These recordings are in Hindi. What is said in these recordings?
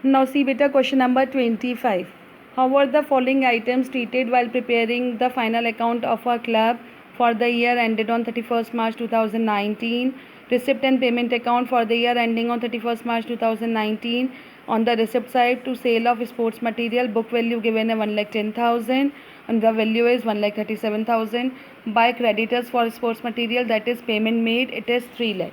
Now see beta question number 25. How were the following items treated while preparing the final account of a club for the year ended on 31st March 2019? Receipt and payment account for the year ending on 31st March 2019. On the receipt side, to sale of sports material, book value given है 1,10,000 and the value is 1,37,000. By creditors for sports material, that is payment made, it is 3 lakh.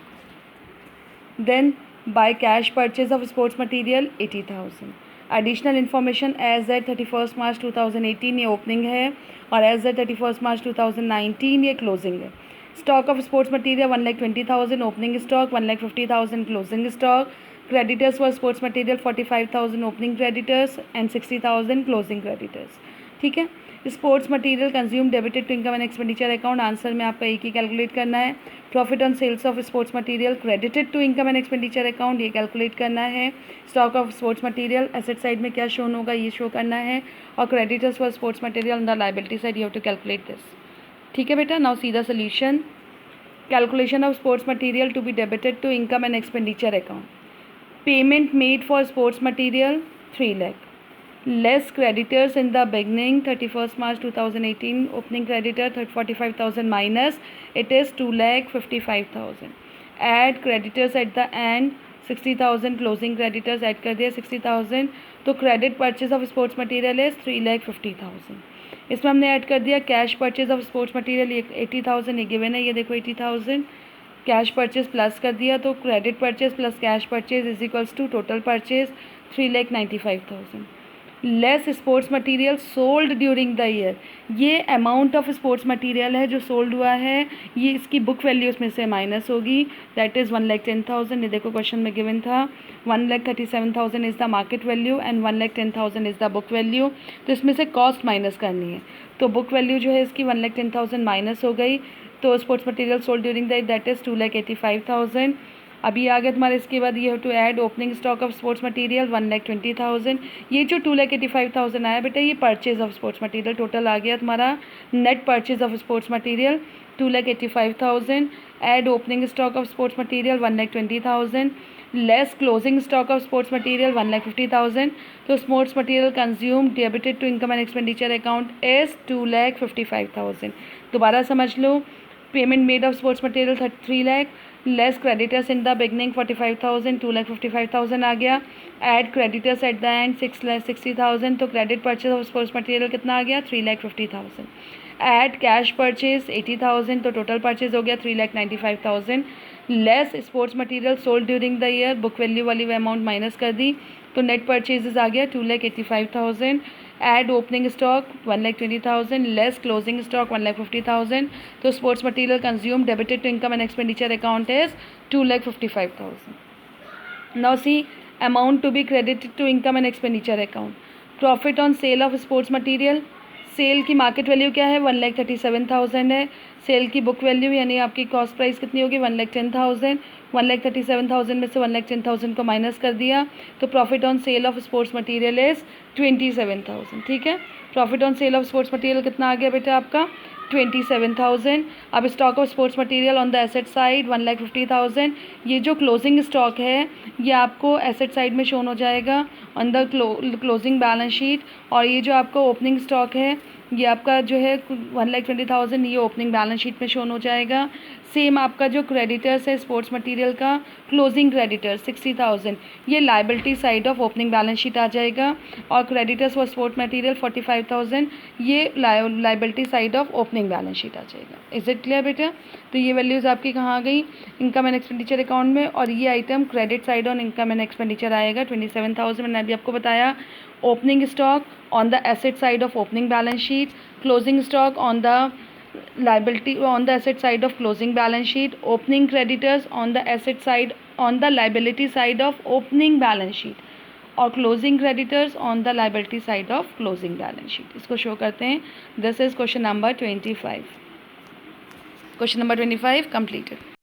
Then by cash purchase of sports material 80,000. Additional information as at 31st March 2018 ये ओपनिंग है और एज एट 31st March 2019 ये क्लोजिंग है. Stock of sports material 1,20,000 opening stock, 1,50,000 closing stock. Creditors for sports material 45,000 opening creditors and 60,000 closing creditors. ठीक है. Sports material consume debited to income and expenditure account. Answer में आपका एक ही कैलकुलेट करना है. Profit on sales of sports material credited to income and expenditure account, ये कैलकुलेट करना है. Stock of sports material asset side में क्या शो होगा ये शो करना है. और creditors for sports material on the liability side you have to calculate this. ठीक है बेटा. Now see the solution. Calculation of sports material to be debited to income and expenditure account. Payment made for sports material 3 lakh. Less creditors in the beginning 31st March 2018 opening creditor 45,000 minus it is 2,55,000. Add creditors at the end 60,000 closing creditors add कर दिया 60,000. तो credit purchase of sports material is 3,50,000. इसमें हमने ऐड कर दिया cash purchase of sports material 80,000 ये गिवन है. ये देखो 80,000 कैश परचेज प्लस कर दिया तो credit purchase plus cash purchase is equals to total purchase 3,95,000. Less sports material sold during the year. ये अमाउंट ऑफ स्पोर्ट्स मटीरियल है जो सोल्ड हुआ है, ये इसकी बुक वैल्यू उसमें से माइनस होगी. That is 1,10,000. ये देखो क्वेश्चन में गिवन था 1,37,000 is the market value and 1,10,000 is the book value. तो इसमें से कॉस्ट माइनस करनी है. तो बुक वैल्यू जो है इसकी 1,10,000 माइनस हो गई. तो sports material sold during the year that is 2,85,000. अभी आ गया तुम्हारे. इसके बाद ये to add opening stock of sports material 1,20,000. ये जो 2,85,000 आया बेटा ये purchase of sports material total आ गया तुम्हारा. Net purchase of sports material 2,85,000. Add opening stock of sports material 1,20,000 less closing stock of sports material 1,50,000. तो sports material consume debited to income and expenditure account is 2,55,000. दोबारा समझ लो. Payment made of sports material 3 lakh. Less creditors in the beginning 45,000 2,55,000 आ गया. Add creditors at the end 6,60,000. तो credit purchase of sports material कितना आ गया 3,50,000. Add cash purchase 80,000. तो टोटल परचेज हो गया 3,95,000. Less sports material sold during the year book value वाली अमाउंट माइनस कर दी तो नेट परचेजेस आ गया 2,85,000. Add opening stock 1,20,000 less closing stock 1,50,000. तो sports material consume debited to income and expenditure account is 2,55,000. Now see amount to be credited to income and expenditure account. Profit on sale of sports material. Sale की मार्केट वैल्यू क्या है 1,37,000 है. सेल की बुक वैल्यू यानी आपकी कॉस्ट प्राइस कितनी होगी 1,10,000. 1,37,000 में से 1,10,000 को माइनस कर दिया तो profit on sale of sports material is 27,000. ठीक है. Profit on sale of sports material कितना आ गया बेटा आपका 27,000. अब stock of sports material on the asset side 1,50,000. ये जो क्लोजिंग स्टॉक है ये आपको एसेट साइड में शोन हो जाएगा on the closing balance sheet. और ये जो आपका ओपनिंग स्टॉक है ये आपका जो है 1,20,000 ये ओपनिंग बैलेंस शीट में शोन हो जाएगा. सेम आपका जो क्रेडिटर्स है स्पोर्ट्स मटीरियल का क्लोजिंग क्रेडिटर्स 60,000 ये liability side of opening balance sheet आ जाएगा. और क्रेडिटर्स फॉर स्पोर्ट्स मटीरियल 45,000 ये liability side of opening balance sheet आ जाएगा. इज इट क्लियर बेटा. तो ये वैल्यूज़ आपकी कहाँ आ गई इनकम एंड एक्सपेंडिचर अकाउंट में. और ये item credit side on income and expenditure आएगा 27,000. मैंने अभी आपको बताया. Opening stock on the asset side of opening balance sheet, closing stock on the liability on the asset side of closing balance sheet, opening creditors on the asset side on the liability side of opening balance sheet और closing creditors on the liability side of closing balance sheet. इसको शो करते हैं. This is question number 25. Question number 25 completed.